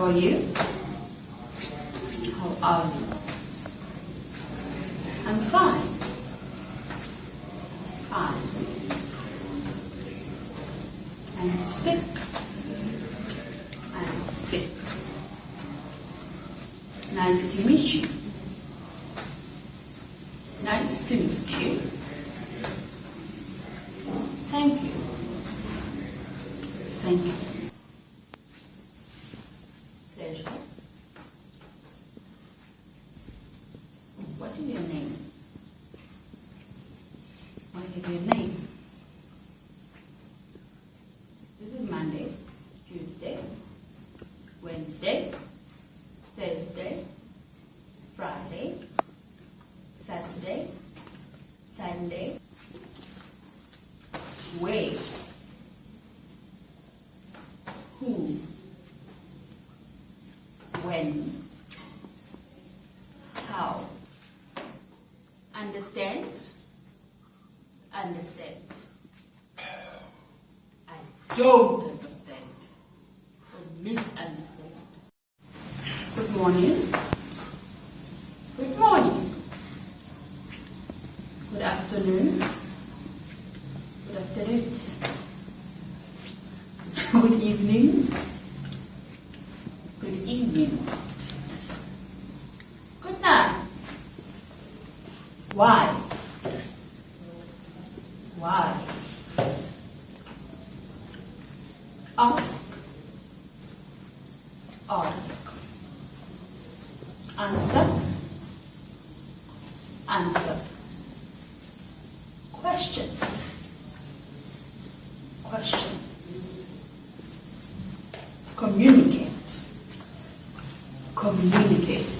are you? How are you? I'm fine. Fine. I'm sick. I'm sick. Nice to meet you. Nice to meet you. Thank you. Thank you. Pleasure. What is your name? What is your name? This is Monday, Tuesday, Wednesday, Thursday, Friday, Saturday, Sunday. Where? Who? When? How? Understand? Understand. I don't understand or misunderstand. Good morning. Good morning. Good afternoon. Good afternoon. Good evening. Good evening. Good night. Why? Why? Ask. Ask. Answer. Answer. Question. Question. Communicate. Communicate.